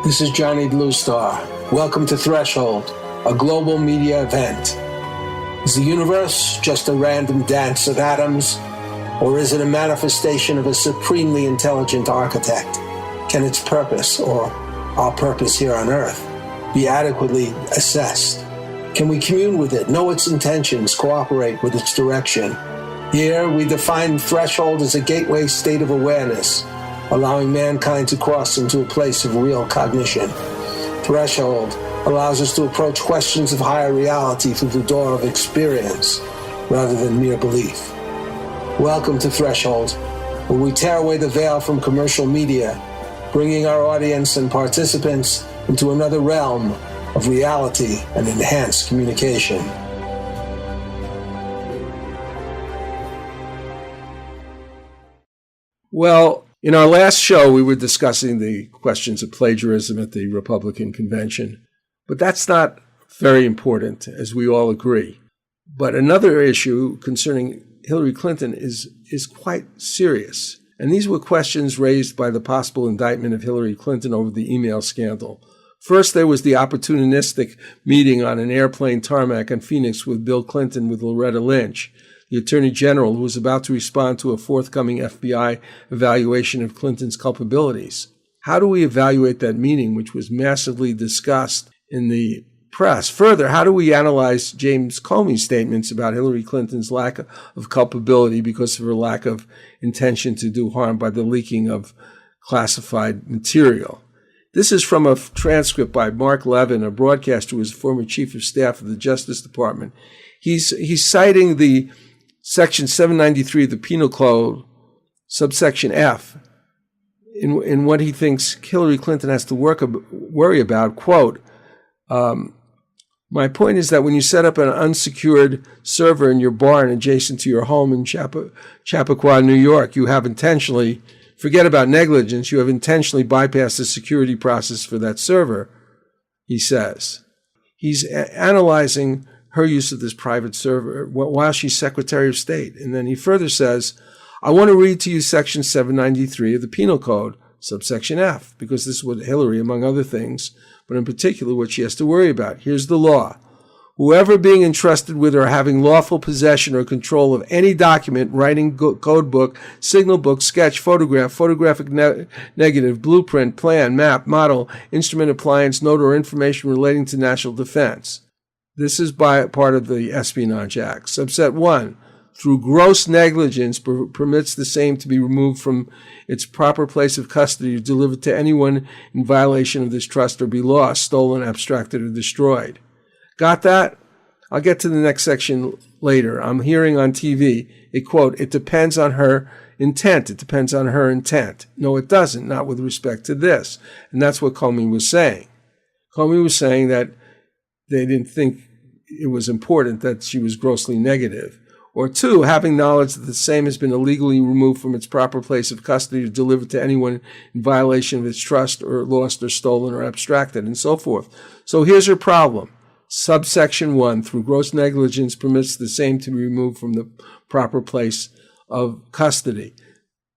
This is Johnny Bluestar. Welcome to Threshold, a global media event. Is the universe just a random dance of atoms, or is it a manifestation of a supremely intelligent architect? Can its purpose, or our purpose here on Earth, be adequately assessed? Can we commune with it, know its intentions, cooperate with its direction? Here, we define threshold as a gateway state of awareness, allowing mankind to cross into a place of real cognition. Threshold allows us to approach questions of higher reality through the door of experience, rather than mere belief. Welcome to Threshold, where we tear away the veil from commercial media, bringing our audience and participants into another realm of reality and enhanced communication. Well, in our last show, we were discussing the questions of plagiarism at the Republican convention, but that's not very important, as we all agree. But another issue concerning Hillary Clinton is quite serious, and these were questions raised by the possible indictment of Hillary Clinton over the email scandal. First, there was the opportunistic meeting on an airplane tarmac in Phoenix with Bill Clinton with Loretta Lynch, the Attorney General, who was about to respond to a forthcoming FBI evaluation of Clinton's culpabilities. How do we evaluate that meeting, which was massively discussed in the press? Further, how do we analyze James Comey's statements about Hillary Clinton's lack of culpability because of her lack of intention to do harm by the leaking of classified material? This is from a transcript by Mark Levin, a broadcaster who was former chief of staff of the Justice Department. He's citing the Section 793 of the Penal Code, subsection F, in what he thinks Hillary Clinton has to worry about. Quote, my point is that when you set up an unsecured server in your barn adjacent to your home in Chappaqua, New York, you have intentionally, forget about negligence, you have intentionally bypassed the security process for that server, he says. He's analyzing her use of this private server while she's Secretary of State. And then he further says, I want to read to you Section 793 of the Penal Code, subsection F, because this is what Hillary, among other things, but in particular what she has to worry about. Here's the law. Whoever being entrusted with or having lawful possession or control of any document, writing, code book, signal book, sketch, photograph, photographic negative, blueprint, plan, map, model, instrument, appliance, note, or information relating to national defense. This is by part of the Espionage Act. Subset 1, through gross negligence, permits the same to be removed from its proper place of custody or delivered to anyone in violation of this trust or be lost, stolen, abstracted, or destroyed. Got that? I'll get to the next section later. I'm hearing on TV a quote, it depends on her intent. It depends on her intent. No, it doesn't, not with respect to this. And that's what Comey was saying. Comey was saying that they didn't think it was important that she was grossly negative. Or 2, having knowledge that the same has been illegally removed from its proper place of custody or delivered to anyone in violation of its trust or lost or stolen or abstracted and so forth. So here's her problem. Subsection 1, through gross negligence permits the same to be removed from the proper place of custody.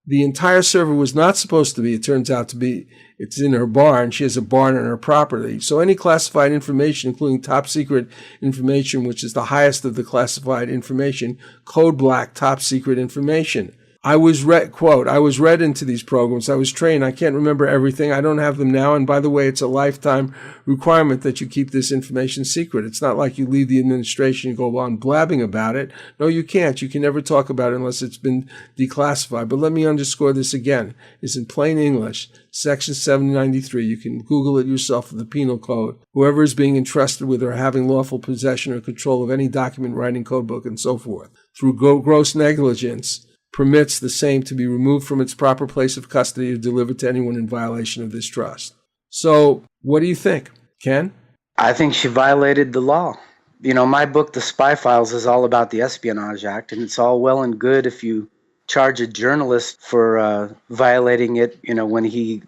The entire server was not supposed to be, it turns out to be, it's in her barn. She has a barn on her property. So any classified information, including top secret information, which is the highest of the classified information, code black, top secret information. I was read into these programs. I was trained. I can't remember everything. I don't have them now. And by the way, it's a lifetime requirement that you keep this information secret. It's not like you leave the administration and go on blabbing about it. No, you can't. You can never talk about it unless it's been declassified. But let me underscore this again. It's in plain English. Section 793. You can Google it yourself in the Penal Code. Whoever is being entrusted with or having lawful possession or control of any document, writing, code book, and so forth, through gross negligence, permits the same to be removed from its proper place of custody or delivered to anyone in violation of this trust. So, what do you think, Ken? I think she violated the law. You know, my book, The Spy Files, is all about the Espionage Act, and it's all well and good if you charge a journalist for violating it, you know, when he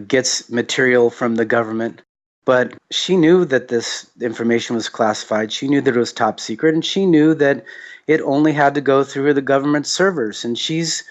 gets material from the government. But she knew that this information was classified. She knew that it was top secret, and she knew that it only had to go through the government servers. And she's,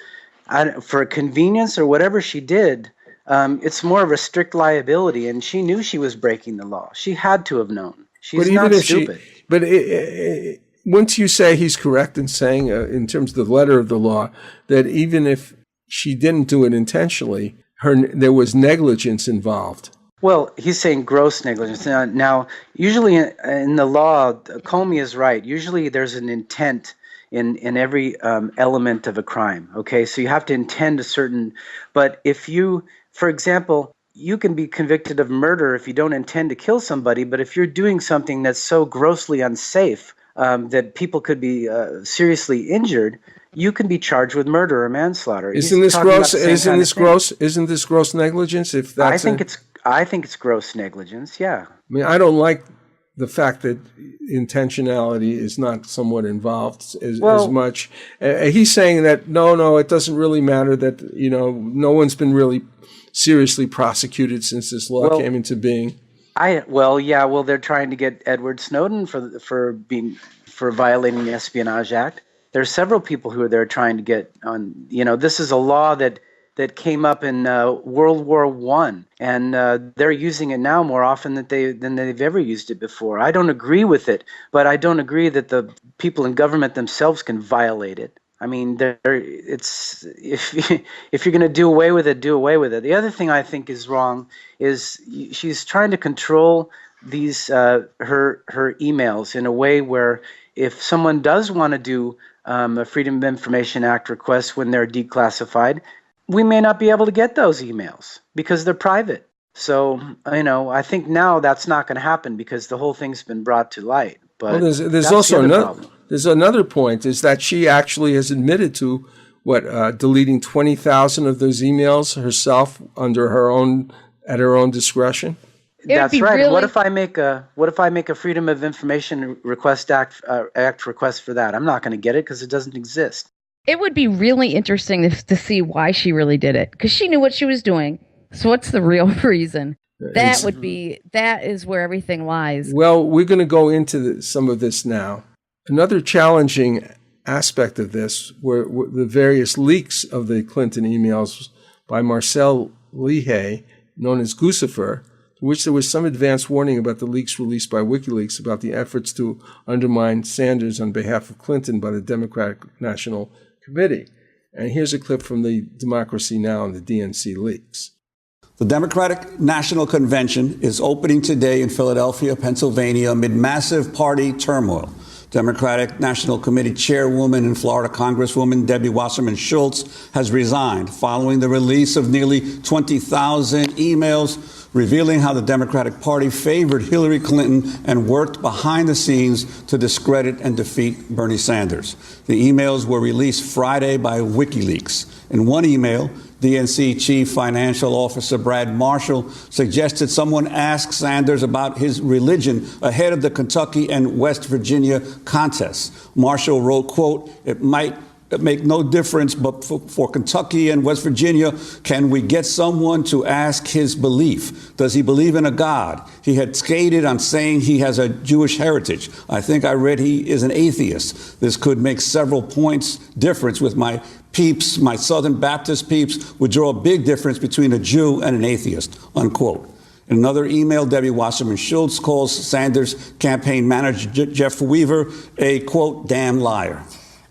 for convenience or whatever she did, it's more of a strict liability, and she knew she was breaking the law. She had to have known. She's But even not if stupid. Once you say he's correct in saying, in terms of the letter of the law, that even if she didn't do it intentionally, there was negligence involved. Well, he's saying gross negligence. Now usually in the law, Comey is right. Usually there's an intent in every element of a crime. Okay, so you have to intend a certain. But if you, for example, you can be convicted of murder if you don't intend to kill somebody. But if you're doing something that's so grossly unsafe that people could be seriously injured, you can be charged with murder or manslaughter. Isn't this gross? Isn't this gross negligence? If that's I think it's gross negligence. Yeah. I mean, I don't like the fact that intentionality is not somewhat involved as much. He's saying that no, it doesn't really matter that no one's been really seriously prosecuted since this law came into being. They're trying to get Edward Snowden for violating the Espionage Act. There's several people who are there trying to get on. This is a law that came up in World War I, and they're using it now more often than they've ever used it before. I don't agree with it, but I don't agree that the people in government themselves can violate it. I mean, if you're going to do away with it, do away with it. The other thing I think is wrong is she's trying to control these her emails in a way where if someone does want to do a Freedom of Information Act request when they're declassified, we may not be able to get those emails because they're private. So, I think now that's not going to happen because the whole thing's been brought to light. But there's also another point is that she actually has admitted to deleting 20,000 of those emails herself at her own discretion. That's right. Really... What if I make a Freedom of Information Request Act request for that? I'm not going to get it because it doesn't exist. It would be really interesting to see why she really did it, because she knew what she was doing. So what's the real reason? That is where everything lies. Well, we're going to go into some of this now. Another challenging aspect of this were the various leaks of the Clinton emails by Marcel Leahy, known as Guccifer, in which there was some advance warning about the leaks released by WikiLeaks about the efforts to undermine Sanders on behalf of Clinton by the Democratic National Committee. And here's a clip from the Democracy Now! And the DNC leaks. The Democratic National Convention is opening today in Philadelphia, Pennsylvania, amid massive party turmoil. Democratic National Committee Chairwoman and Florida Congresswoman Debbie Wasserman Schultz has resigned following the release of nearly 20,000 emails revealing how the Democratic Party favored Hillary Clinton and worked behind the scenes to discredit and defeat Bernie Sanders. The emails were released Friday by WikiLeaks. In one email, DNC Chief Financial Officer Brad Marshall suggested someone ask Sanders about his religion ahead of the Kentucky and West Virginia contests. Marshall wrote, quote, "It might make no difference, but for Kentucky and West Virginia, can we get someone to ask his belief? Does he believe in a God? He had skated on saying he has a Jewish heritage. I think I read he is an atheist. This could make several points difference with my peeps, my Southern Baptist peeps, would draw a big difference between a Jew and an atheist," unquote. In another email, Debbie Wasserman Schultz calls Sanders' campaign manager, Jeff Weaver, a, quote, "damn liar."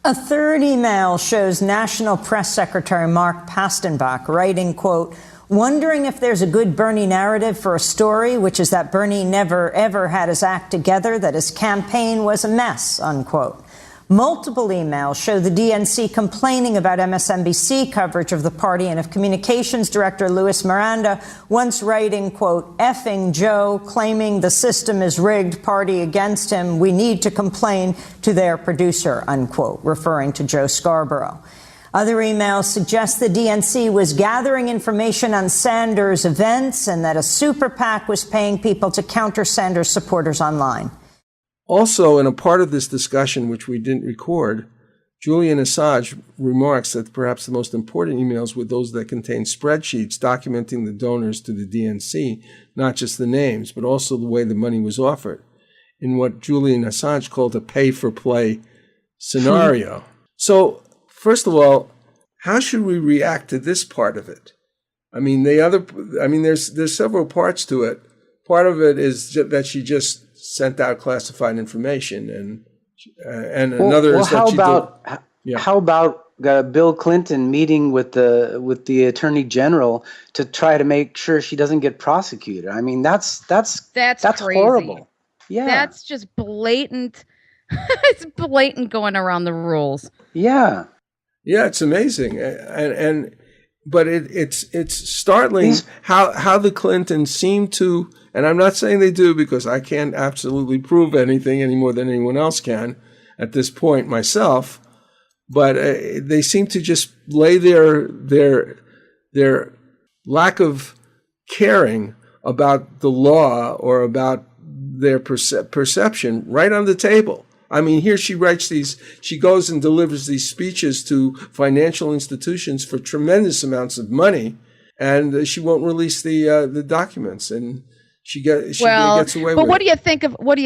A third email shows National Press Secretary Mark Pastenbach writing, quote, "Wondering if there's a good Bernie narrative for a story, which is that Bernie never, ever had his act together, that his campaign was a mess," unquote. Multiple emails show the DNC complaining about MSNBC coverage of the party and of communications director Louis Miranda once writing, quote, "effing Joe, claiming the system is rigged, party against him. We need to complain to their producer," unquote, referring to Joe Scarborough. Other emails suggest the DNC was gathering information on Sanders' events and that a super PAC was paying people to counter Sanders supporters online. Also, in a part of this discussion, which we didn't record, Julian Assange remarks that perhaps the most important emails were those that contained spreadsheets documenting the donors to the DNC, not just the names, but also the way the money was offered, in what Julian Assange called a pay-for-play scenario. So, first of all, how should we react to this part of it? I mean, there's several parts to it. Part of it is that she just sent out classified information, and another is that how about Bill Clinton meeting with the Attorney General to try to make sure she doesn't get prosecuted? I mean, that's crazy. Horrible. Yeah, that's just blatant. It's blatant going around the rules. Yeah, it's amazing, but it's startling how the Clintons seem to, and I'm not saying they do because I can't absolutely prove anything any more than anyone else can at this point myself, but they seem to just lay their lack of caring about the law or about their perception right on the table. I mean, here she goes and delivers these speeches to financial institutions for tremendous amounts of money, and she won't release the documents, and she gets away with it. But what do you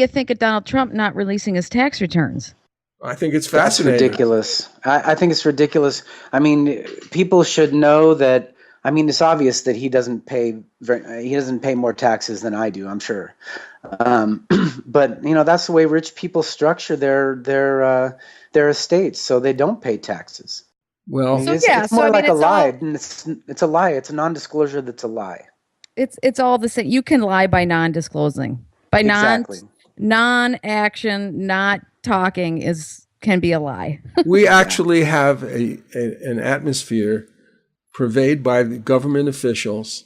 think of Donald Trump not releasing his tax returns? I think it's fascinating. That's ridiculous. I think it's ridiculous. I mean, people should know that. I mean, it's obvious that he doesn't pay more taxes than I do, I'm sure. But that's the way rich people structure their estates, so they don't pay taxes. Well, it's more like a lie. It's a lie. It's a non-disclosure that's a lie. It's all the same. You can lie by non-disclosing, Exactly. non-action, not talking can be a lie. We actually have an atmosphere pervaded by the government officials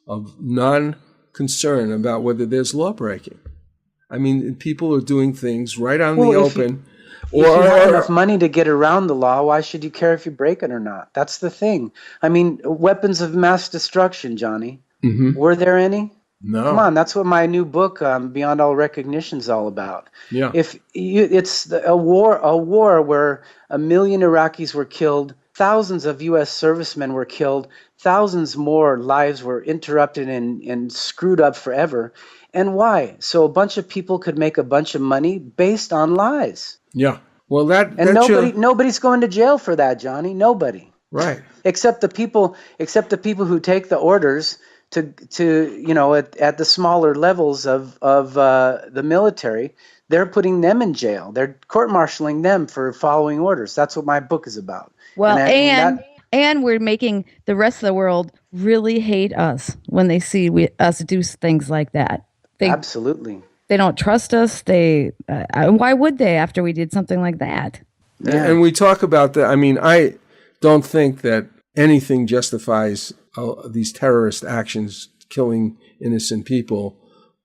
of non-concern about whether there's law breaking. I mean, people are doing things right on the open. If you have enough money to get around the law, why should you care if you break it or not? That's the thing. I mean, weapons of mass destruction, Johnny. Mm-hmm. Were there any? No. Come on, that's what my new book, Beyond All Recognition, is all about. Yeah. It's a war where 1 million Iraqis were killed, thousands of U.S. servicemen were killed, thousands more lives were interrupted and screwed up forever. And why? So a bunch of people could make a bunch of money based on lies. Yeah. Well, nobody's going to jail for that, Johnny. Nobody. Right. Except the people who take the orders to at the smaller levels of the military. They're putting them in jail. They're court-martialing them for following orders. That's what my book is about. Well, and we're making the rest of the world really hate us when they see us do things like that. Absolutely. They don't trust us. Why would they after we did something like that? Yeah. And we talk about that. I mean, I don't think that anything justifies these terrorist actions, killing innocent people.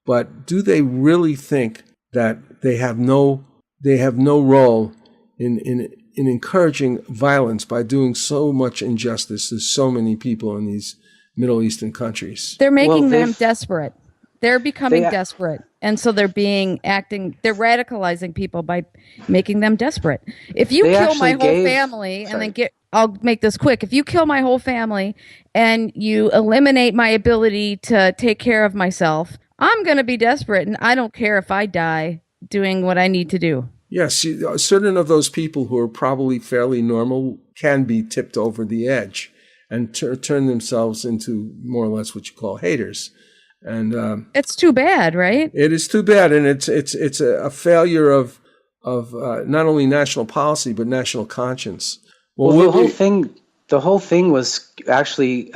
But do they really think that they have no role in encouraging violence by doing so much injustice to so many people in these Middle Eastern countries? They're making them desperate. They're becoming desperate. And so they're radicalizing people by making them desperate. If you kill my whole family I'll make this quick. If you kill my whole family and you eliminate my ability to take care of myself, I'm going to be desperate, and I don't care if I die doing what I need to do. Yes, certain of those people who are probably fairly normal can be tipped over the edge and turn themselves into more or less what you call haters. And it's too bad, right? It is too bad, and it's a failure of not only national policy but national conscience. Well, the whole thing was actually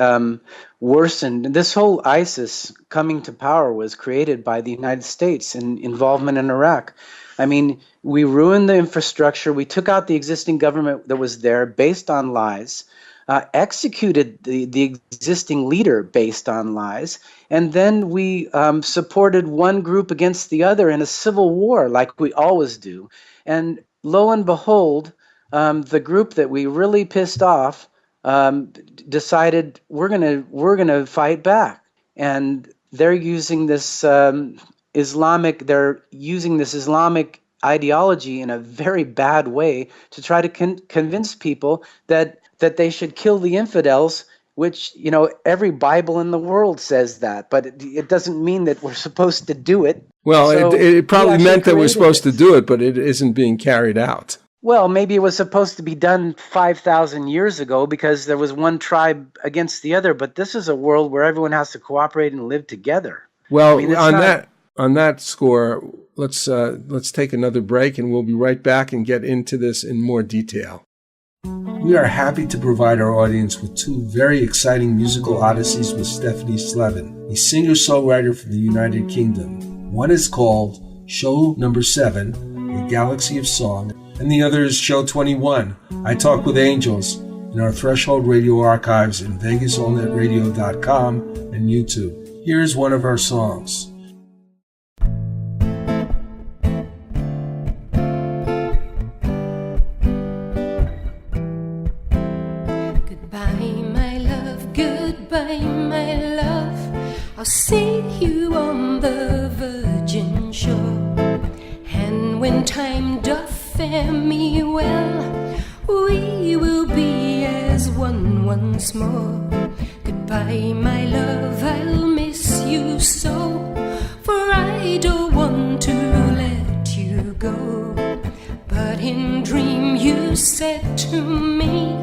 worsened. This whole ISIS coming to power was created by the United States and involvement in Iraq. I mean, we ruined the infrastructure. We took out the existing government that was there based on lies, executed the existing leader based on lies, and then we supported one group against the other in a civil war like we always do. And lo and behold, the group that we really pissed off decided we're gonna fight back, and they're using this Islamic ideology in a very bad way to try to convince people that they should kill the infidels, which every Bible in the world says that, but it doesn't mean that we're supposed to do it. Well, so it probably meant that we're supposed to do it, but it isn't being carried out. Well, maybe it was supposed to be done 5,000 years ago because there was one tribe against the other, but this is a world where everyone has to cooperate and live together. Well, on that score, let's take another break, and we'll be right back and get into this in more detail. We are happy to provide our audience with two very exciting musical odysseys with Stephanie Slevin, a singer-songwriter from the United Kingdom. One is called Show Number 7, A Galaxy of Song, and the other is Show 21, I Talk with Angels, in our Threshold Radio archives in VegasAllNetRadio.com and YouTube. Here's one of our songs. Goodbye, my love, I'll see you on the virgin shore. And when time doth fare me well, we will be as one once more. Goodbye, my love, I'll miss you so, for I don't want to let you go. But in dream you said to me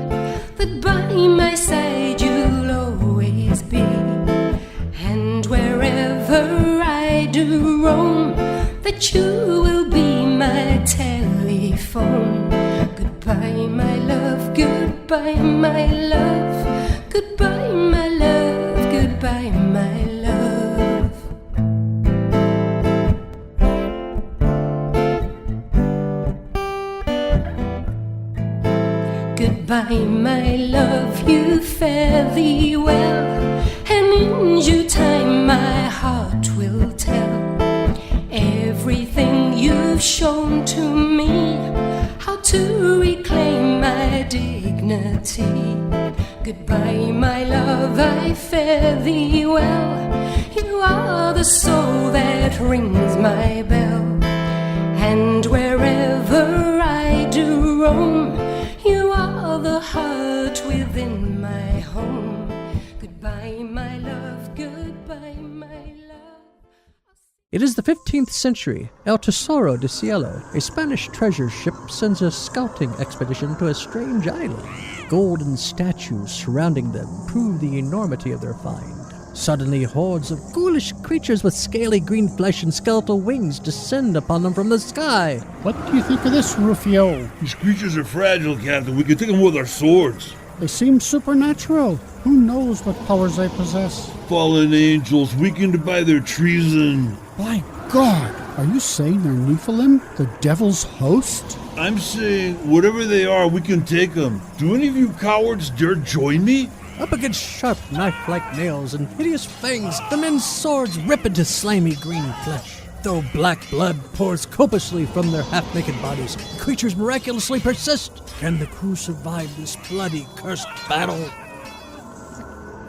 that by my side you'll always be, and wherever I do roam, that you will be my telephone. Goodbye, my love, goodbye, my love, goodbye, my love, goodbye, my love. Goodbye, my love, you fare thee well, and in due time my heart will tell everything you've shown to me, how to reclaim my dignity. Goodbye, my love, I fare thee well, you are the soul that rings my bell, and wherever I do roam, you are the heart within my home. Goodbye, my love, goodbye, my love. It is the 15th century. El Tesoro de Cielo, a Spanish treasure ship, sends a scouting expedition to a strange island. Golden statues surrounding them prove the enormity of their find. Suddenly, hordes of ghoulish creatures with scaly green flesh and skeletal wings descend upon them from the sky. What do you think of this, Rufio? These creatures are fragile, Captain. We can take them with our swords. They seem supernatural. Who knows what powers they possess? Fallen angels, weakened by their treason. My God! Are you saying they're Nephilim, the devil's host? I'm saying, whatever they are, we can take them. Do any of you cowards dare join me? Up against sharp knife-like nails and hideous fangs, the men's swords rip into slimy green flesh. Though black blood pours copiously from their half-naked bodies, creatures miraculously persist. Can the crew survive this bloody, cursed battle?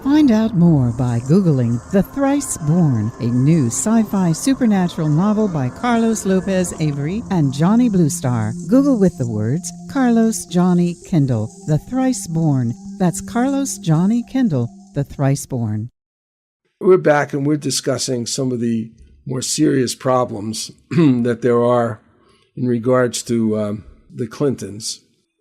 Find out more by Googling The Thrice Born, a new sci-fi supernatural novel by Carlos Lopez Avery and Johnny Bluestar. Google with the words Carlos Johnny Kendall, The Thrice Born. That's Carlos Johnny Kendall, The Thrice Born. We're back and we're discussing some of the more serious problems that there are in regards to the Clintons.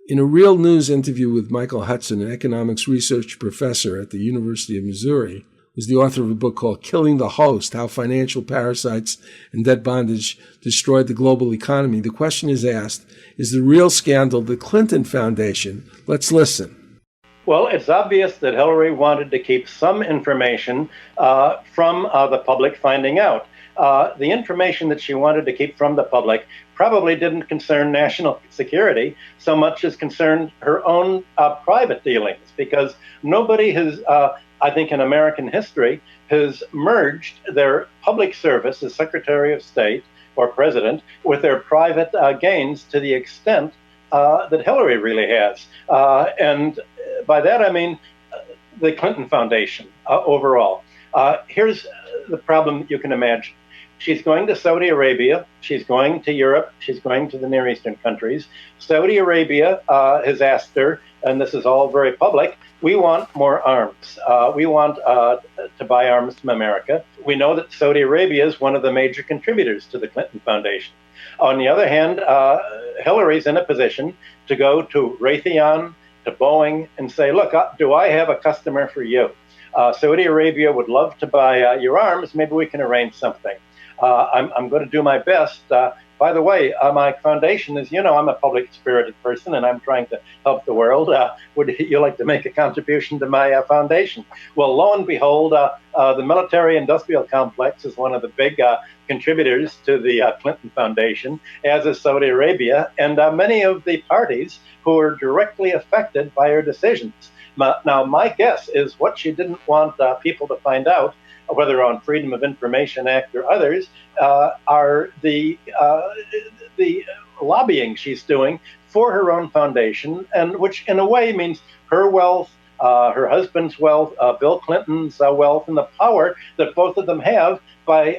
In a Real News interview with Michael Hudson, an economics research professor at the University of Missouri, who's the author of a book called Killing the Host, How Financial Parasites and Debt Bondage Destroyed the Global Economy, the question is asked, is the real scandal the Clinton Foundation? Let's listen. Well, it's obvious that Hillary wanted to keep some information from the public finding out. The information that she wanted to keep from the public probably didn't concern national security so much as concerned her own private dealings, because nobody has, I think in American history, has merged their public service as Secretary of State or President with their private gains to the extent that Hillary really has. And by that, I mean the Clinton Foundation overall. Here's the problem you can imagine. She's going to Saudi Arabia. She's going to Europe. She's going to the Near Eastern countries. Saudi Arabia has asked her, and this is all very public, we want more arms. We want to buy arms from America. We know that Saudi Arabia is one of the major contributors to the Clinton Foundation. On the other hand, Hillary's in a position to go to Raytheon, to Boeing, and say, look, do I have a customer for you? Saudi Arabia would love to buy your arms. Maybe we can arrange something. I'm going to do my best. By the way, my foundation is, I'm a public-spirited person, and I'm trying to help the world. Would you like to make a contribution to my foundation? Well, lo and behold, the military-industrial complex is one of the big contributors to the Clinton Foundation, as is Saudi Arabia, and many of the parties who are directly affected by her decisions. Now, my guess is what she didn't want people to find out, whether on Freedom of Information Act or others, are the lobbying she's doing for her own foundation, and which in a way means her wealth, her husband's wealth, Bill Clinton's wealth, and the power that both of them have by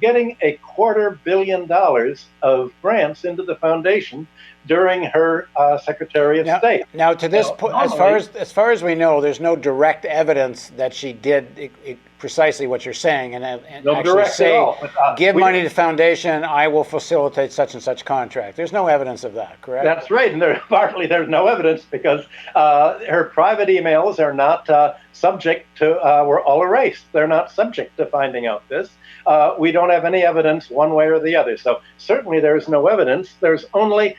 getting $250 million of grants into the foundation during her Secretary of State. Now, to this point, as far as we know, there's no direct evidence that she did precisely what you're saying, and actually say, give money to the foundation, I will facilitate such and such contract. There's no evidence of that, correct? That's right, and partly there's no evidence because her private emails are not subject to, were all erased. They're not subject to finding out this. We don't have any evidence one way or the other. So certainly there is no evidence. There's only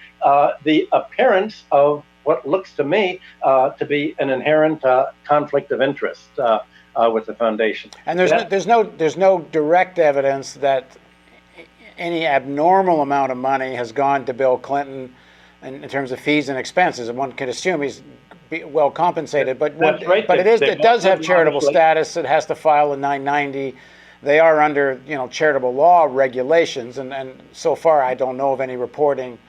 the appearance of what looks to me to be an inherent conflict of interest with the foundation. And there's no direct evidence that any abnormal amount of money has gone to Bill Clinton in terms of fees and expenses. And one can assume he's well compensated, but it does have charitable status. It has to file a 990. They are under charitable law regulations, and so far I don't know of any reporting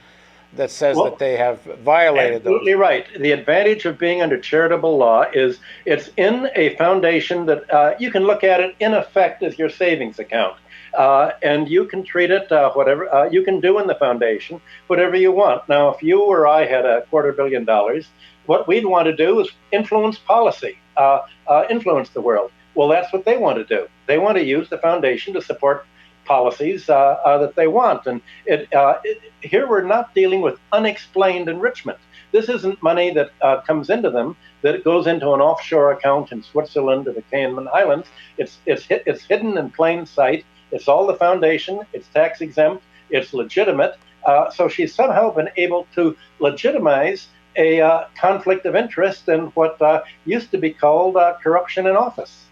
that says that they have violated those. Absolutely right. The advantage of being under charitable law is it's in a foundation that you can look at it in effect as your savings account. And you can treat it whatever you can do in the foundation, whatever you want. Now, if you or I had $250 million, what we'd want to do is influence policy, influence the world. Well, that's what they want to do. They want to use the foundation to support policies that they want. And here we're not dealing with unexplained enrichment. This isn't money that comes into them, that goes into an offshore account in Switzerland or the Cayman Islands. It's hidden in plain sight. It's all the foundation. It's tax exempt. It's legitimate. So she's somehow been able to legitimize a conflict of interest in what used to be called corruption in office.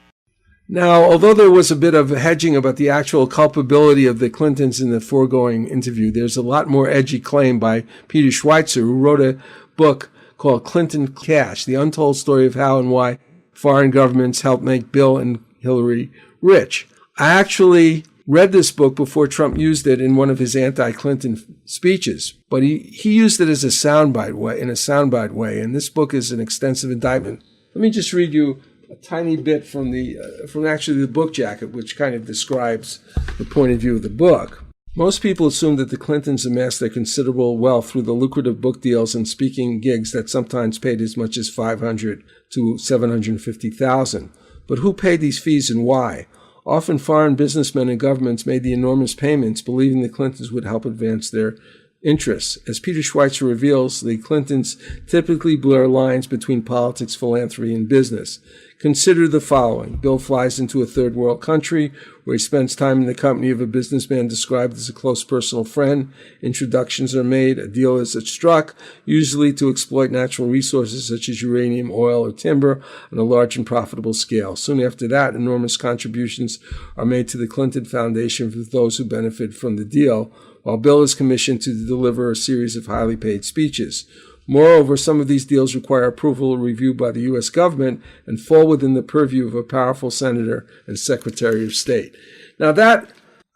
Now, although there was a bit of hedging about the actual culpability of the Clintons in the foregoing interview, there's a lot more edgy claim by Peter Schweitzer, who wrote a book called Clinton Cash, The Untold Story of How and Why Foreign Governments Helped Make Bill and Hillary Rich. I actually read this book before Trump used it in one of his anti-Clinton speeches, but he used it as a soundbite way, and this book is an extensive indictment. Let me just read you a tiny bit from the book jacket, which kind of describes the point of view of the book. Most people assume that the Clintons amassed their considerable wealth through the lucrative book deals and speaking gigs that sometimes paid as much as $500,000 to $750,000. But who paid these fees and why? Often foreign businessmen and governments made the enormous payments, believing the Clintons would help advance their interests. As Peter Schweitzer reveals, the Clintons typically blur lines between politics, philanthropy, and business. Consider the following. Bill flies into a third world country where he spends time in the company of a businessman described as a close personal friend. Introductions are made, a deal is struck, usually to exploit natural resources such as uranium, oil, or timber on a large and profitable scale. Soon after that, enormous contributions are made to the Clinton Foundation for those who benefit from the deal, while Bill is commissioned to deliver a series of highly paid speeches. Moreover, some of these deals require approval or review by the U.S. government and fall within the purview of a powerful senator and secretary of state. Now that,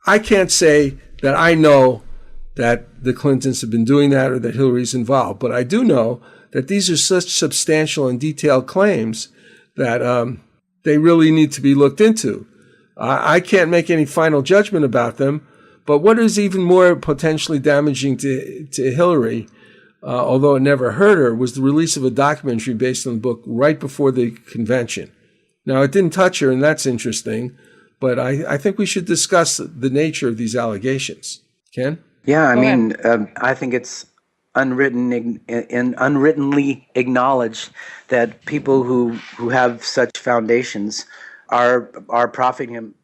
I can't say that I know that the Clintons have been doing that or that Hillary's involved, but I do know that these are such substantial and detailed claims that they really need to be looked into. I can't make any final judgment about them, but what is even more potentially damaging to Hillary, although it never hurt her, was the release of a documentary based on the book right before the convention. Now, it didn't touch her, and that's interesting, but I think we should discuss the nature of these allegations. Ken? Yeah, I mean, I think it's unwrittenly acknowledged that people who have such foundations are profiting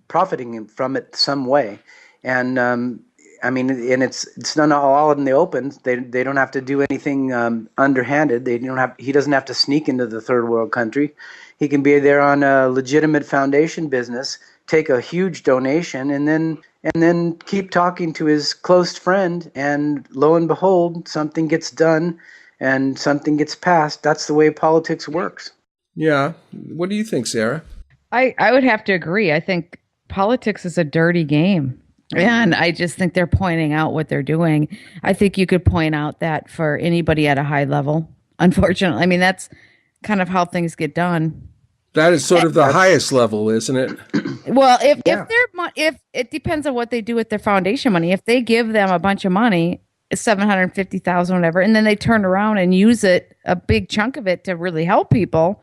from it some way, and I mean, and it's not all in the open. They don't have to do anything underhanded. He doesn't have to sneak into the third world country. He can be there on a legitimate foundation business, take a huge donation, and then keep talking to his close friend, and lo and behold, something gets done and something gets passed. That's the way politics works. Yeah. What do you think, Sarah? I would have to agree. I think politics is a dirty game. And I just think they're pointing out what they're doing. I think you could point out that for anybody at a high level, unfortunately. I mean, that's kind of how things get done. That is sort of the highest level, isn't it? Well, if it depends on what they do with their foundation money. If they give them a bunch of money, $750,000, whatever, and then they turn around and use it, a big chunk of it, to really help people.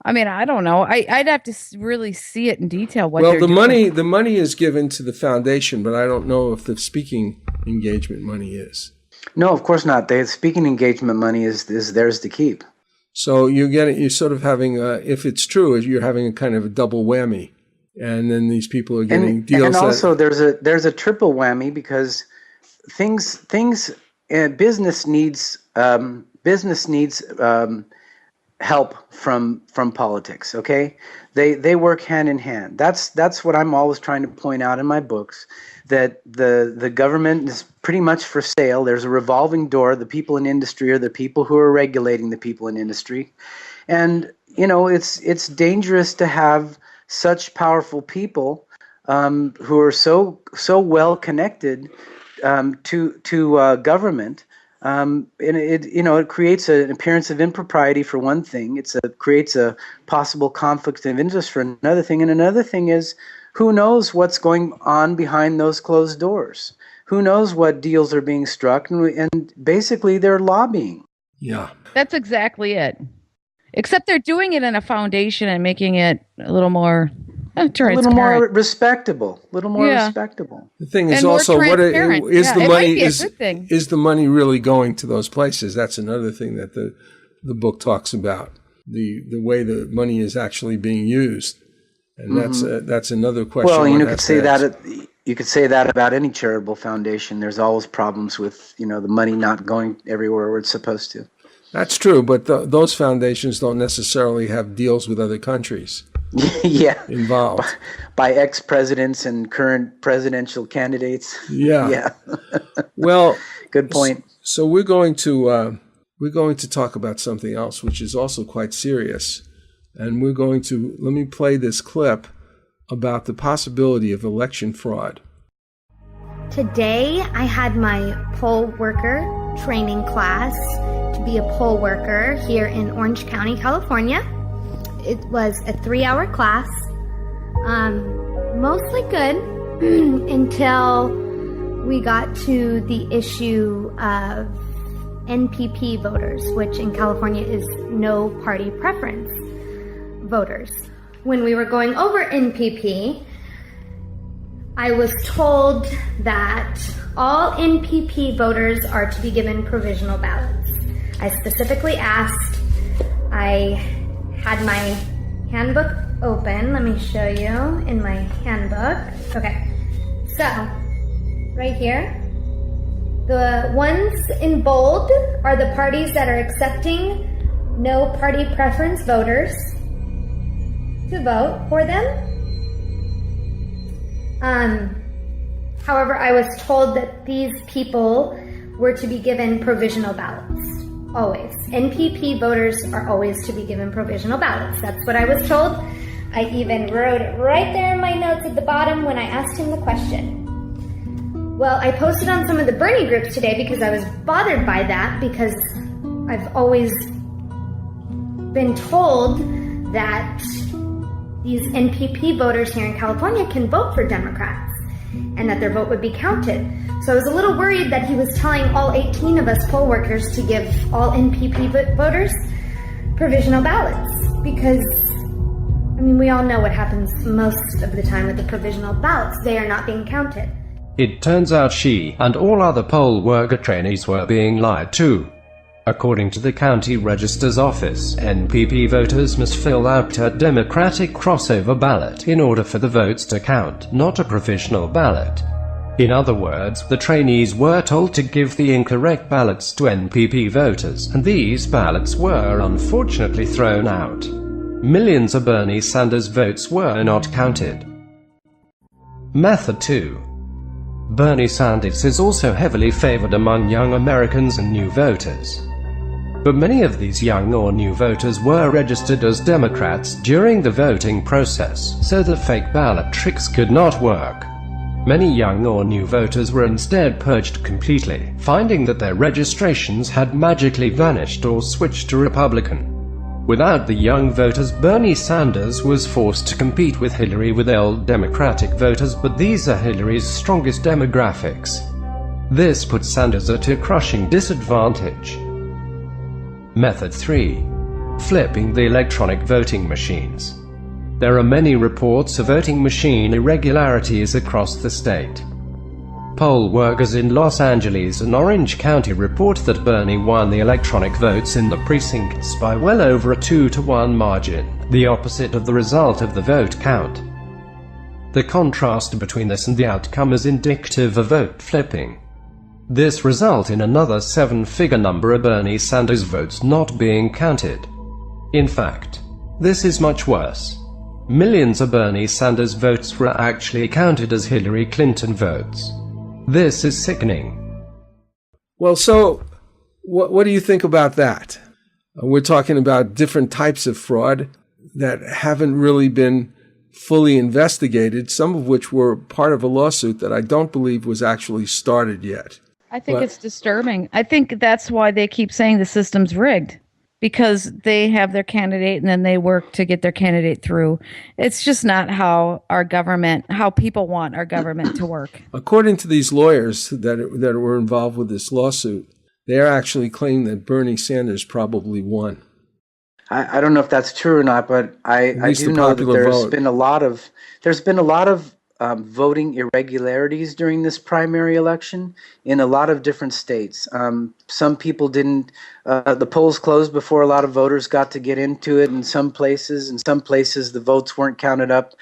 I mean, I don't know. I'd have to really see it in detail. The money is given to the foundation, but I don't know if the speaking engagement money is. No, of course not. The speaking engagement money is theirs to keep. So you're sort of having, if it's true, you're having a kind of a double whammy, and then these people are getting deals. And also, there's a triple whammy, because business needs help from politics. Okay, they work hand in hand. That's what I'm always trying to point out in my books, that the government is pretty much for sale. There's a revolving door. The people in industry are the people who are regulating the people in industry, and it's dangerous to have such powerful people who are so well connected to government. And it creates an appearance of impropriety for one thing. It creates a possible conflict of interest for another thing. And another thing is, who knows what's going on behind those closed doors? Who knows what deals are being struck? And basically, they're lobbying. Yeah. That's exactly it. Except they're doing it in a foundation and making it a little more respectable. The thing is also, is the money really going to those places? That's another thing that the book talks about, the way the money is actually being used, and that's another question. Well, you could say that about any charitable foundation. There's always problems with the money not going everywhere where it's supposed to. That's true, but those foundations don't necessarily have deals with other countries. Yeah, involved by ex-presidents and current presidential candidates. Yeah. Well, good point. So we're going to talk about something else, which is also quite serious, and let me play this clip about the possibility of election fraud. Today, I had my poll worker training class to be a poll worker here in Orange County, California. It was a 3-hour class, mostly good until we got to the issue of NPP voters, which in California is no party preference voters. When we were going over NPP, I was told that all NPP voters are to be given provisional ballots. I specifically asked, I had my handbook open. Let me show you in my handbook. Okay, so right here, the ones in bold are the parties that are accepting no party preference voters to vote for them. However, I was told that these people were to be given provisional ballots. Always. NPP voters are always to be given provisional ballots. That's what I was told. I even wrote it right there in my notes at the bottom when I asked him the question. Well, I posted on some of the Bernie groups today because I was bothered by that, because I've always been told that these NPP voters here in California can vote for Democrats and that their vote would be counted. So I was a little worried that he was telling all 18 of us poll workers to give all NPP voters provisional ballots, because, we all know what happens most of the time with the provisional ballots. They are not being counted. It turns out she and all other poll worker trainees were being lied to. According to the county register's office, NPP voters must fill out a Democratic crossover ballot in order for the votes to count, not a provisional ballot. In other words, the trainees were told to give the incorrect ballots to NPP voters, and these ballots were unfortunately thrown out. Millions of Bernie Sanders votes were not counted. Method 2. Bernie Sanders is also heavily favored among young Americans and new voters. But many of these young or new voters were registered as Democrats during the voting process, so the fake ballot tricks could not work. Many young or new voters were instead purged completely, finding that their registrations had magically vanished or switched to Republican. Without the young voters, Bernie Sanders was forced to compete with Hillary with old Democratic voters, but these are Hillary's strongest demographics. This puts Sanders at a crushing disadvantage. Method 3. Flipping the electronic voting machines. There are many reports of voting machine irregularities across the state. Poll workers in Los Angeles and Orange County report that Bernie won the electronic votes in the precincts by well over a 2-to-1 margin, the opposite of the result of the vote count. The contrast between this and the outcome is indicative of vote flipping. This resulted in another 7-figure number of Bernie Sanders votes not being counted. In fact, this is much worse. Millions of Bernie Sanders votes were actually counted as Hillary Clinton votes. This is sickening. Well, so what do you think about that? We're talking about different types of fraud that haven't really been fully investigated, some of which were part of a lawsuit that I don't believe was actually started yet. I think it's disturbing. I think that's why they keep saying the system's rigged, because they have their candidate and then they work to get their candidate through. It's just not how how people want our government to work. According to these lawyers that were involved with this lawsuit, they are actually claiming that Bernie Sanders probably won. I don't know if that's true or not, but I do know that there's been a lot of voting irregularities during this primary election in a lot of different states. Some people didn't, the polls closed before a lot of voters got to get into it in some places. In some places, the votes weren't counted up.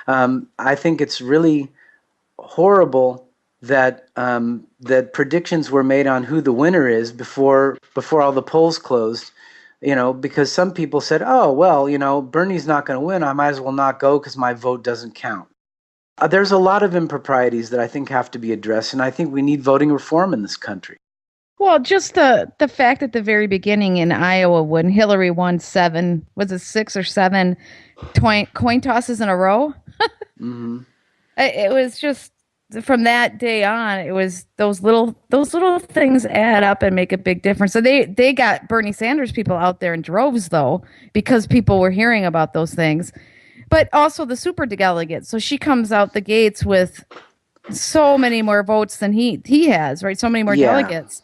I think it's really horrible that that predictions were made on who the winner is before all the polls closed. Because some people said, oh, well, Bernie's not going to win. I might as well not go because my vote doesn't count. There's a lot of improprieties that I think have to be addressed, and I think we need voting reform in this country. Well, just the fact at the very beginning in Iowa when Hillary won 6 or 7 coin tosses in a row? Mm-hmm. It was just, from that day on, it was those little things add up and make a big difference. So they got Bernie Sanders people out there in droves, though, because people were hearing about those things. But also the super delegates. So she comes out the gates with so many more votes than he has, right? So many more delegates.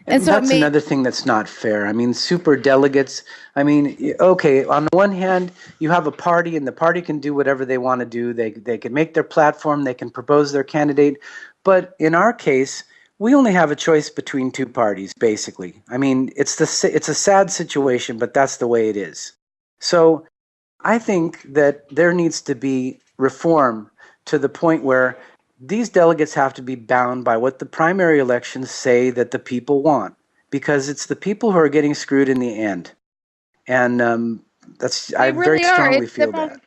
And so that's another thing that's not fair. I mean, super delegates. I mean, okay, on the one hand, you have a party, and the party can do whatever they want to do. They can make their platform. They can propose their candidate. But in our case, we only have a choice between two parties, basically. I mean, it's a sad situation, but that's the way it is. So I think that there needs to be reform to the point where these delegates have to be bound by what the primary elections say that the people want, because it's the people who are getting screwed in the end. And I very strongly feel that.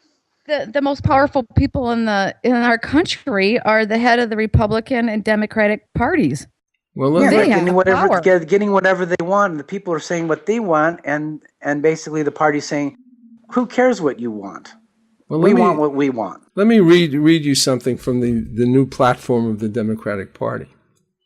The most powerful people in our country are the head of the Republican and Democratic parties. Well, getting whatever they want, and the people are saying what they want, and basically the party's saying, who cares what you want? Well, we want what we want. Let me read you something from the new platform of the Democratic Party.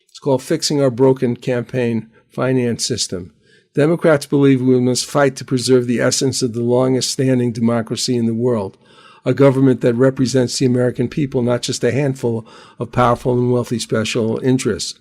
It's called Fixing Our Broken Campaign Finance System. Democrats believe we must fight to preserve the essence of the longest-standing democracy in the world, a government that represents the American people, not just a handful of powerful and wealthy special interests.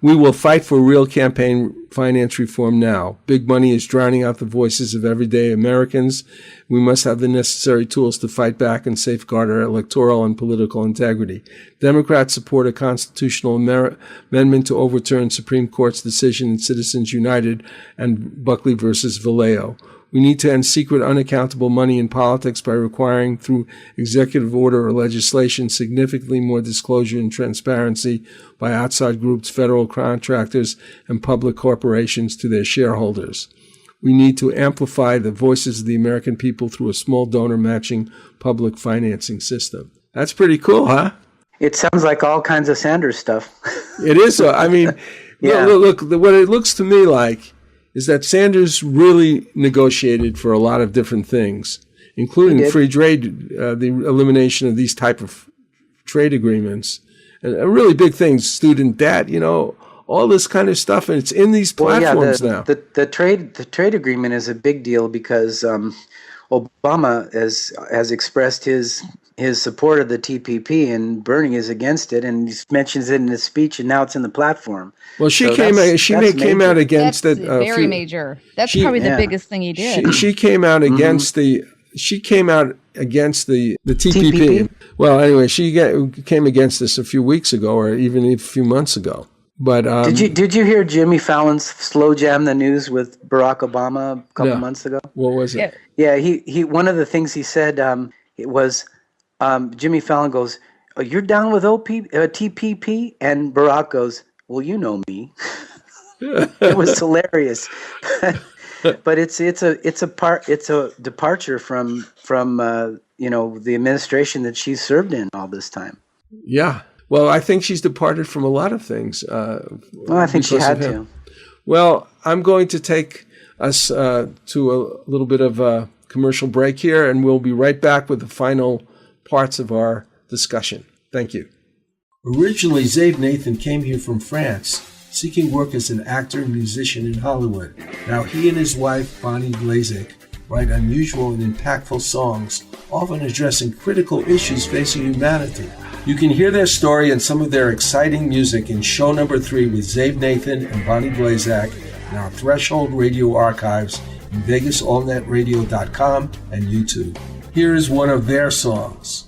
We will fight for real campaign finance reform now. Big money is drowning out the voices of everyday Americans. We must have the necessary tools to fight back and safeguard our electoral and political integrity. Democrats support a constitutional amendment to overturn Supreme Court's decision in Citizens United and Buckley versus Vallejo. We need to end secret, unaccountable money in politics by requiring, through executive order or legislation, significantly more disclosure and transparency by outside groups, federal contractors, and public corporations to their shareholders. We need to amplify the voices of the American people through a small donor-matching public financing system. That's pretty cool, huh? It sounds like all kinds of Sanders stuff. It is. I mean, yeah. Look, what it looks to me like is that Sanders really negotiated for a lot of different things, including free trade, the elimination of these type of trade agreements, and really big things, student debt, all this kind of stuff, and it's in these platforms now. The trade agreement is a big deal because Obama has expressed his support of the TPP, and Bernie is against it, and he mentions it in his speech, and now it's in the platform. Well, she came out against it. Very major. That's probably the biggest thing he did. She came out against the TPP. Well, anyway, she came against this a few weeks ago, or even a few months ago. But did you hear Jimmy Fallon's slow jam the news with Barack Obama a couple months ago? What was it? Yeah, he one of the things he said it was Jimmy Fallon goes, "Oh, you're down with TPP?" And Barack goes, "Well, you know me." It was hilarious, but it's a departure from the administration that she's served in all this time. Yeah. Well, I think she's departed from a lot of things. I think she had to. Well, I'm going to take us to a little bit of a commercial break here, and we'll be right back with the final parts of our discussion. Thank you. Originally, Zave Nathan came here from France, seeking work as an actor and musician in Hollywood. Now he and his wife, Bonnie Blazek, write unusual and impactful songs, often addressing critical issues facing humanity. You can hear their story and some of their exciting music in show number 3 with Zave Nathan and Bonnie Blazek in our Threshold Radio archives in VegasAllNetRadio.com and YouTube. Here is one of their songs.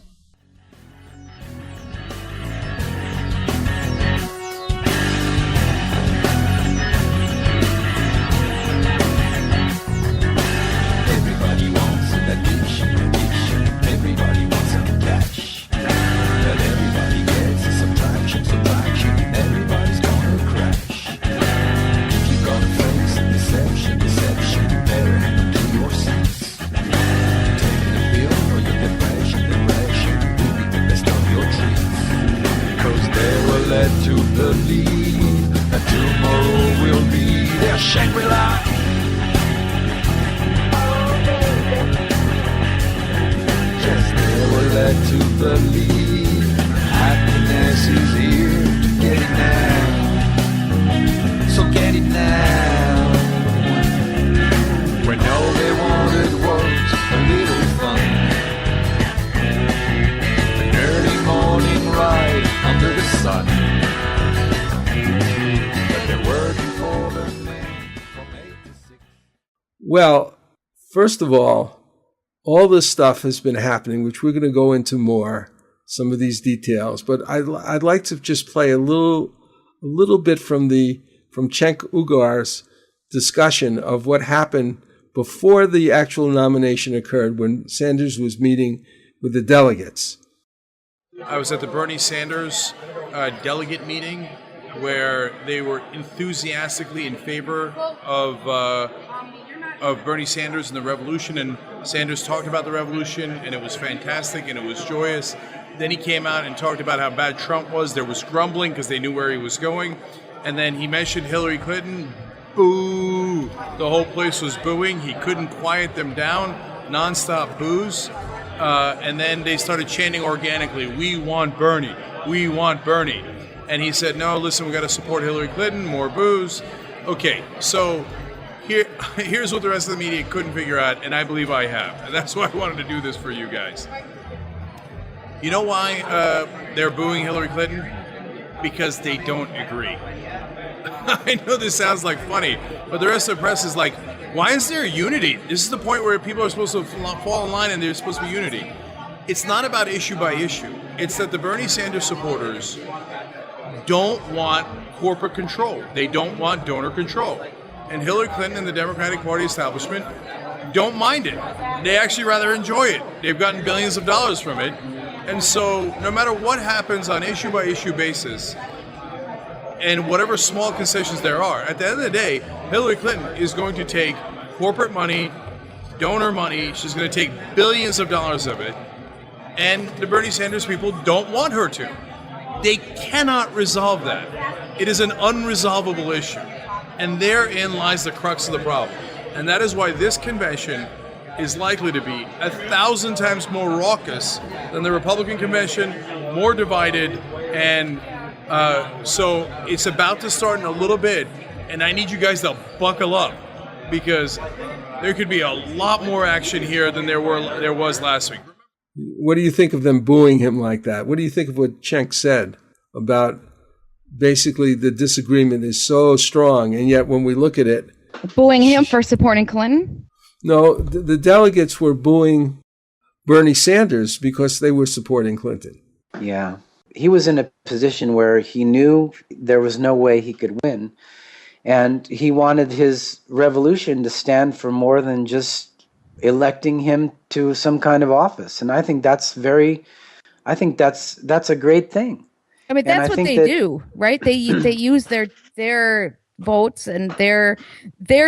Well, first of all this stuff has been happening, which we're going to go into more, some of these details. But I'd like to just play a little bit from Cenk Uygar's discussion of what happened before the actual nomination occurred, when Sanders was meeting with the delegates. I was at the Bernie Sanders delegate meeting where they were enthusiastically in favor of Bernie Sanders and the revolution, and Sanders talked about the revolution, and it was fantastic, and it was joyous. Then he came out and talked about how bad Trump was. There was grumbling because they knew where he was going. And then he mentioned Hillary Clinton. Boo! The whole place was booing. He couldn't quiet them down. Nonstop boos. And then they started chanting organically, "We want Bernie. We want Bernie." And he said, "No, listen, we got to support Hillary Clinton." More boos. Okay, so Here's what the rest of the media couldn't figure out, and I believe I have. And that's why I wanted to do this for you guys. You know why they're booing Hillary Clinton? Because they don't agree. I know this sounds like funny, but the rest of the press is like, why is there unity? This is the point where people are supposed to fall in line and there's supposed to be unity. It's not about issue by issue. It's that the Bernie Sanders supporters don't want corporate control. They don't want donor control. And Hillary Clinton and the Democratic Party establishment don't mind it. They actually rather enjoy it. They've gotten billions of dollars from it. And so no matter what happens on issue by issue basis, and whatever small concessions there are, at the end of the day, Hillary Clinton is going to take corporate money, donor money, she's going to take billions of dollars of it, and the Bernie Sanders people don't want her to. They cannot resolve that. It is an unresolvable issue. And therein lies the crux of the problem. And that is why this convention is likely to be 1,000 times more raucous than the Republican convention, more divided, and so it's about to start in a little bit, and I need you guys to buckle up because there could be a lot more action here than there was last week. What do you think of them booing him like that? What do you think of what Cenk said about basically the disagreement is so strong, and yet when we look at it... Booing him for supporting Clinton? No, the delegates were booing Bernie Sanders because they were supporting Clinton. Yeah. He was in a position where he knew there was no way he could win. And he wanted his revolution to stand for more than just electing him to some kind of office. And I think that's a great thing. I mean, that's what they do, right? They use their votes and their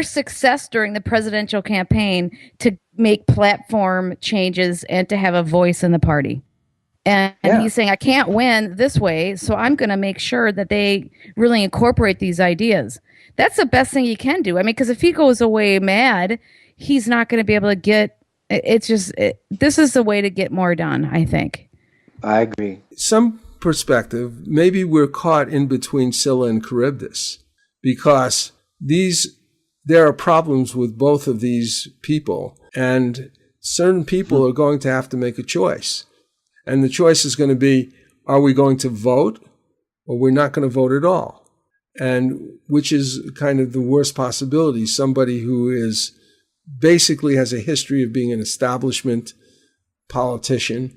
success during the presidential campaign to make platform changes and to have a voice in the party. And he's saying, I can't win this way, so I'm going to make sure that they really incorporate these ideas. That's the best thing you can do. I mean, because if he goes away mad, he's not going to be able to get, this is the way to get more done, I think. I agree. Some perspective, maybe we're caught in between Scylla and Charybdis because there are problems with both of these people, and certain people are going to have to make a choice. And the choice is going to be, are we going to vote or we're not going to vote at all? And which is kind of the worst possibility. Somebody who is basically has a history of being an establishment politician,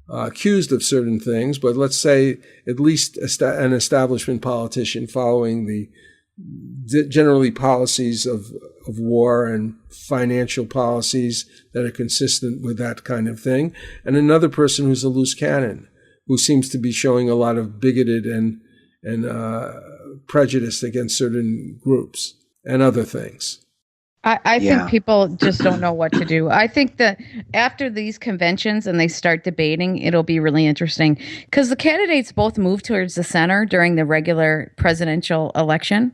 accused of certain things, but let's say at least an establishment politician following the generally policies of war and financial policies that are consistent with that kind of thing, and another person who's a loose cannon, who seems to be showing a lot of bigoted and prejudice against certain groups and other things. I think people just don't know what to do. I think that after these conventions and they start debating, it'll be really interesting because the candidates both move towards the center during the regular presidential election.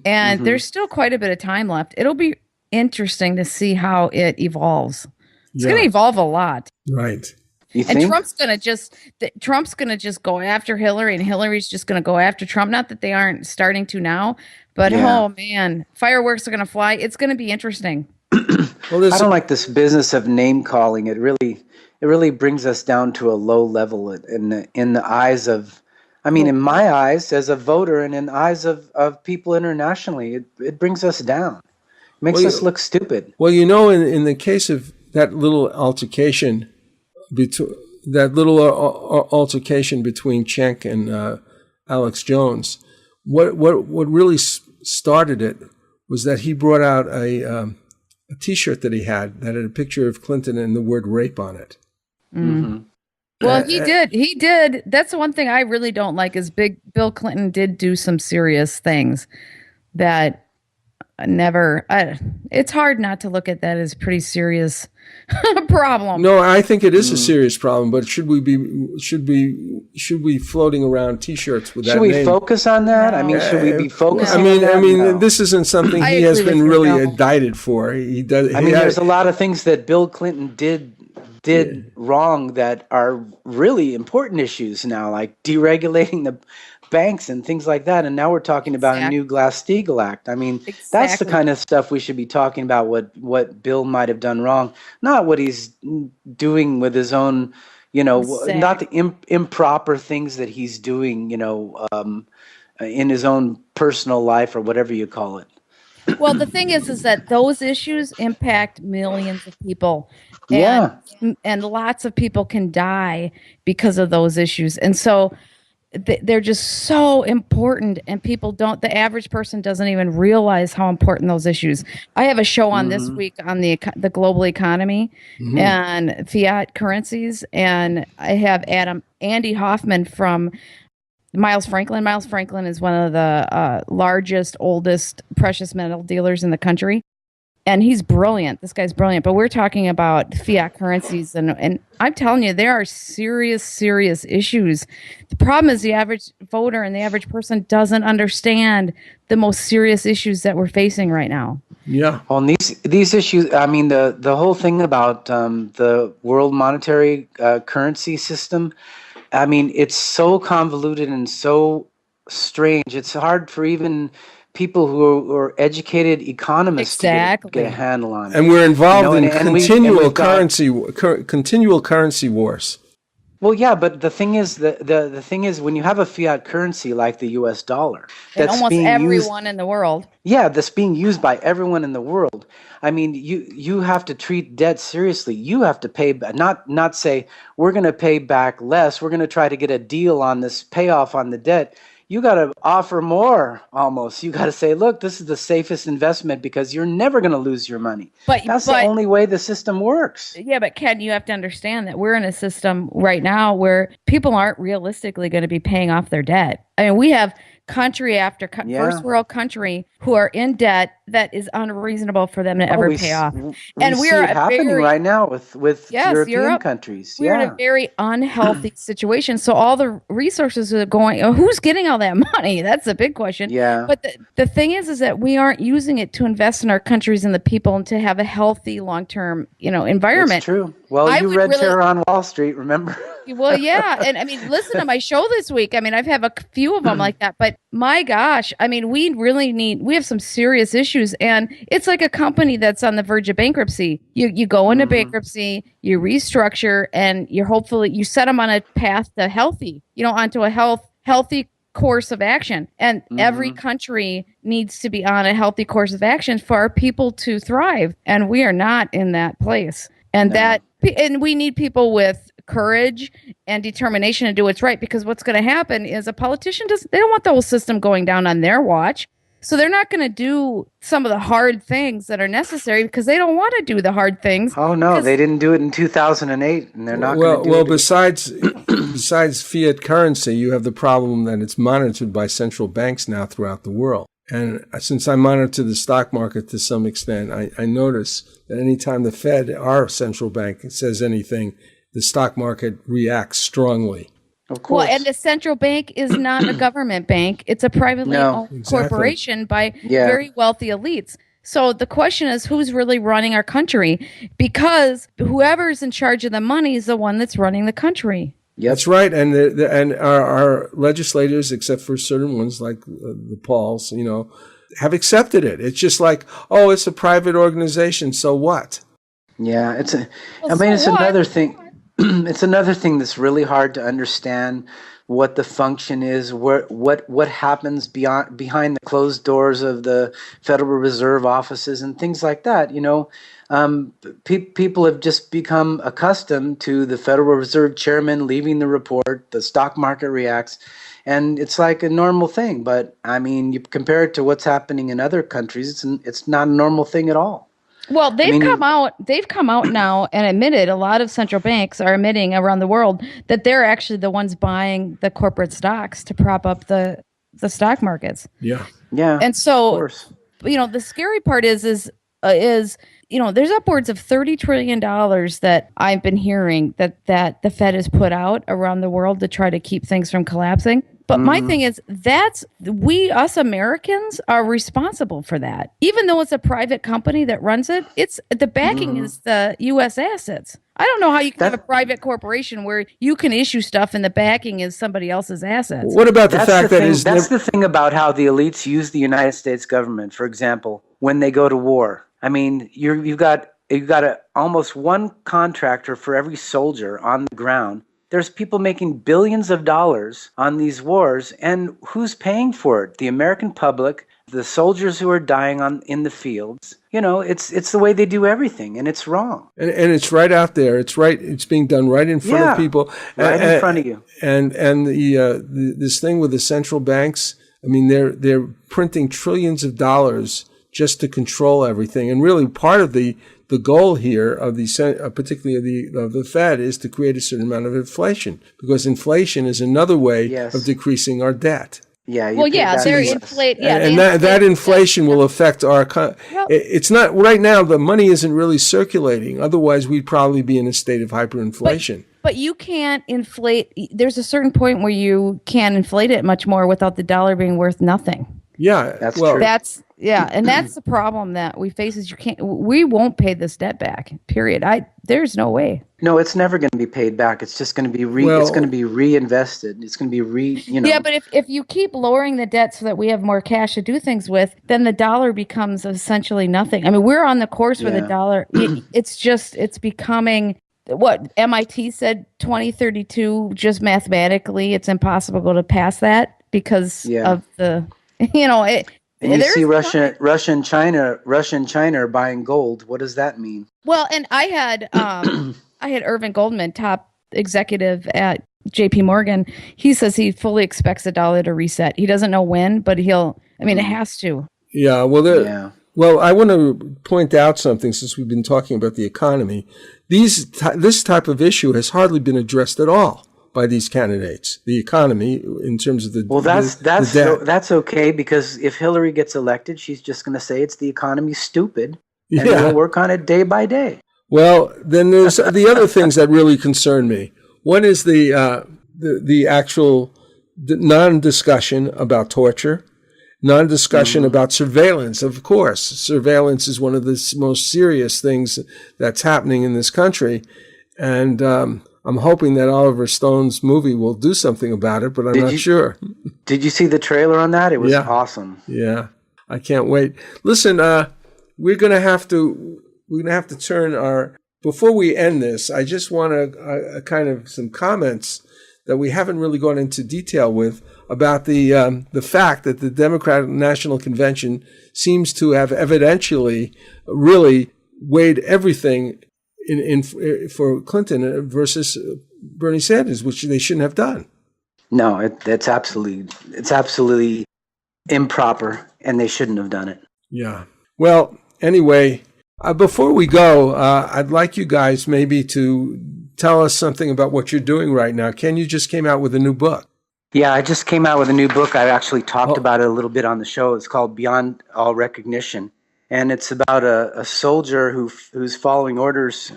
And there's still quite a bit of time left. It'll be interesting to see how it evolves. It's going to evolve a lot. Right. And Trump's going to just go after Hillary, and Hillary's just going to go after Trump. Not that they aren't starting to now, but oh man, fireworks are going to fly. It's going to be interesting. Well, I don't like this business of name calling. It really brings us down to a low level in the eyes of, I mean, in my eyes as a voter and in the eyes of people internationally, it brings us down. It makes us look stupid. Well, you know, in the case of that little altercation, between Cenk and Alex Jones, what really started it was that he brought out a T-shirt that he had a picture of Clinton and the word rape on it. Well, he did. That's the one thing I really don't like is Bill Clinton did do some serious things that it's hard not to look at that as pretty serious problem. No, I think it is a serious problem, but should we be floating around T-shirts with that name? Should we focus on that? I mean, should we be focusing on that? I mean, this isn't something he has been really indicted for. There's a lot of things that Bill Clinton did did wrong that are really important issues now, like deregulating the banks and things like that. And now we're talking about a new Glass-Steagall Act. I mean, that's the kind of stuff we should be talking about, what Bill might have done wrong, not what he's doing with his own, not the improper things that he's doing, in his own personal life or whatever you call it. Well, the thing is that those issues impact millions of people. And lots of people can die because of those issues. And so they're just so important, and the average person doesn't even realize how important those issues. I have a show on this week on the global economy and fiat currencies, and I have Andy Hoffman from Miles Franklin. Miles Franklin is one of the largest, oldest precious metal dealers in the country. And he's brilliant. This guy's brilliant. But we're talking about fiat currencies. And I'm telling you, there are serious, serious issues. The problem is the average voter and the average person doesn't understand the most serious issues that we're facing right now. Yeah. Well, and these issues, I mean, the whole thing about the world monetary currency system, I mean, it's so convoluted and so strange. It's hard for even people who are educated economists to get a handle on it. And we're involved in continual currency wars. Well, yeah, but the thing is, the thing is, when you have a fiat currency like the U.S. dollar, that's almost being everyone in the world. Yeah, that's being used by everyone in the world. I mean, you have to treat debt seriously. You have to pay, not say we're going to pay back less. We're going to try to get a deal on this payoff on the debt. You got to offer more almost. You got to say, look, this is the safest investment because you're never going to lose your money. That's the only way the system works. Yeah, but Ken, you have to understand that we're in a system right now where people aren't realistically going to be paying off their debt. I mean, we have country after first world country who are in debt that is unreasonable for them to ever pay off. And we are happening right now with European countries. We're in a very unhealthy situation. So all the resources are going. Who's getting all that money? That's a big question. Yeah. But the thing is that we aren't using it to invest in our countries and the people and to have a healthy long-term, environment. That's true. Well, you read Terror on Wall Street, remember? Well, yeah. And I mean, listen to my show this week. I mean, I've have a few of them like that, but my gosh, I mean, we have some serious issues, and it's like a company that's on the verge of bankruptcy. You go into bankruptcy, you restructure, and you set them on a path to onto a healthy course of action. And every country needs to be on a healthy course of action for our people to thrive. And we are not in that place. And we need people with courage and determination to do what's right, because what's going to happen is a politician they don't want the whole system going down on their watch. So they're not going to do some of the hard things that are necessary because they don't want to do the hard things. Oh no, they didn't do it in 2008, and they're not going to do it. Well, besides fiat currency, you have the problem that it's monitored by central banks now throughout the world. And since I monitor the stock market to some extent, I notice that anytime the Fed, our central bank, says anything, the stock market reacts strongly. Of course. Well, and the central bank is not a government bank. It's a privately owned corporation by very wealthy elites. So the question is, who's really running our country? Because whoever's in charge of the money is the one that's running the country. Yep. That's right. And our legislators, except for certain ones like the Pauls, have accepted it. It's just like, oh, it's a private organization, so what? Yeah, it's another thing. It's another thing that's really hard to understand what the function is, what happens behind the closed doors of the Federal Reserve offices and things like that. People have just become accustomed to the Federal Reserve chairman leaving the report, the stock market reacts, and it's like a normal thing. But I mean, you compare it to what's happening in other countries, it's not a normal thing at all. Well, they've come out now and admitted, a lot of central banks are admitting around the world that they're actually the ones buying the corporate stocks to prop up the stock markets. Yeah. Yeah. And so, of course. The scary part is there's upwards of $30 trillion that I've been hearing that the Fed has put out around the world to try to keep things from collapsing. But my thing is, us Americans are responsible for that. Even though it's a private company that runs it, it's the backing is the U.S. assets. I don't know how you can have a private corporation where you can issue stuff and the backing is somebody else's assets. What about the fact that that's the thing about how the elites use the United States government, for example, when they go to war. I mean, you've got almost one contractor for every soldier on the ground. There's people making billions of dollars on these wars, and who's paying for it? The American public, the soldiers who are dying in the fields. You know, it's the way they do everything, and it's wrong. And it's right out there. It's right. It's being done right in front of people, right in front of you. And this thing with the central banks. I mean, they're printing trillions of dollars just to control everything, and really part of the goal here of particularly of the Fed is to create a certain amount of inflation, because inflation is another way of decreasing our debt. Yeah. They're inflate. Yeah, and that inflation will affect our. It's not right now. The money isn't really circulating. Otherwise, we'd probably be in a state of hyperinflation. But you can't inflate. There's a certain point where you can't inflate it much more without the dollar being worth nothing. Yeah, that's true. And that's the problem that we face is we won't pay this debt back. Period. There's no way. No, it's never going to be paid back. It's just going to be it's going to be reinvested. It's going to be Yeah, but if you keep lowering the debt so that we have more cash to do things with, then the dollar becomes essentially nothing. I mean, we're on the course where the dollar it's becoming what MIT said 2032 just mathematically it's impossible to pass that because of the And you see Russia and China are buying gold. What does that mean? Well, and I had Irving Goldman, top executive at JP Morgan. He says he fully expects the dollar to reset. He doesn't know when, but it has to. Yeah. Well, I want to point out something since we've been talking about the economy. This type of issue has hardly been addressed at all by these candidates. The economy, in terms of the that's okay, because if Hillary gets elected, she's just going to say it's the economy's stupid, and we'll work on it day by day. Well, then there's the other things that really concern me. One is the actual non-discussion about torture, non-discussion about surveillance. Of course, surveillance is one of the most serious things that's happening in this country, and I'm hoping that Oliver Stone's movie will do something about it, but I'm not sure. Did you see the trailer on that? It was awesome. Yeah, I can't wait. Listen, we're gonna have to turn our. Before we end this, I just want to kind of some comments that we haven't really gone into detail with about the fact that the Democratic National Convention seems to have evidentially really weighed everything for Clinton versus Bernie Sanders, which they shouldn't have done. No, it's absolutely improper, and they shouldn't have done it. Yeah. Well, anyway, before we go, I'd like you guys maybe to tell us something about what you're doing right now. Ken, you just came out with a new book. Yeah, I just came out with a new book. I actually talked about it a little bit on the show. It's called Beyond All Recognition. And it's about a soldier who's following orders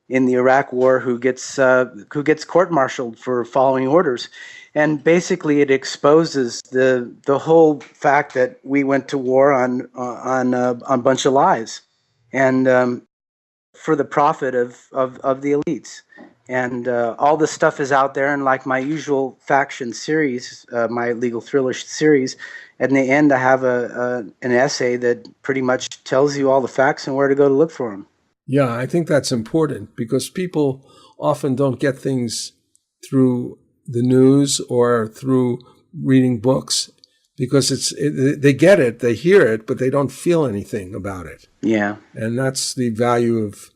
in the Iraq War who gets court-martialed for following orders, and basically it exposes the whole fact that we went to war on a bunch of lies, and for the profit of the elites. And all this stuff is out there, and like my usual faction series, my legal thriller series, at the end I have an essay that pretty much tells you all the facts and where to go to look for them. Yeah, I think that's important because people often don't get things through the news or through reading books because they get it, they hear it, but they don't feel anything about it. Yeah. And that's the value of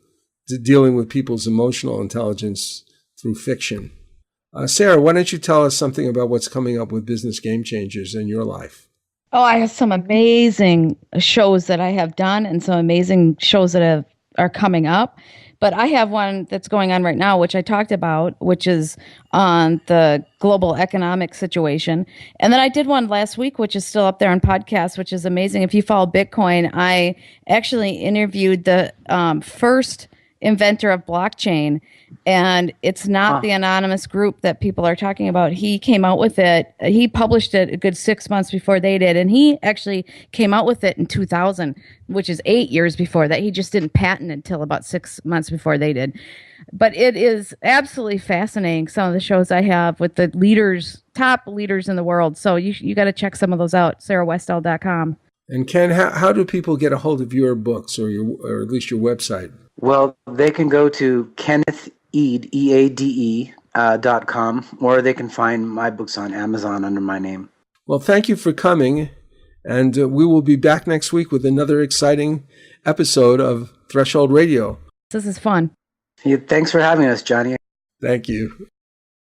dealing with people's emotional intelligence through fiction. Sarah, why don't you tell us something about what's coming up with Business Game Changers in your life? Oh, I have some amazing shows that I have done and some amazing shows that are coming up. But I have one that's going on right now, which I talked about, which is on the global economic situation. And then I did one last week, which is still up there on podcast, which is amazing. If you follow Bitcoin, I actually interviewed the first inventor of blockchain. And it's not the anonymous group that people are talking about. He came out with it. He published it a good 6 months before they did. And he actually came out with it in 2000, which is 8 years before that. He just didn't patent it until about 6 months before they did. But it is absolutely fascinating, some of the shows I have with the leaders, top leaders in the world. So you got to check some of those out, sarahwestall.com. And Ken, how do people get a hold of your books or at least your website? Well, they can go to Kenneth Eade, EADE.com, or they can find my books on Amazon under my name. Well, thank you for coming, and we will be back next week with another exciting episode of Threshold Radio. This is fun. Thanks for having us, Johnny. Thank you.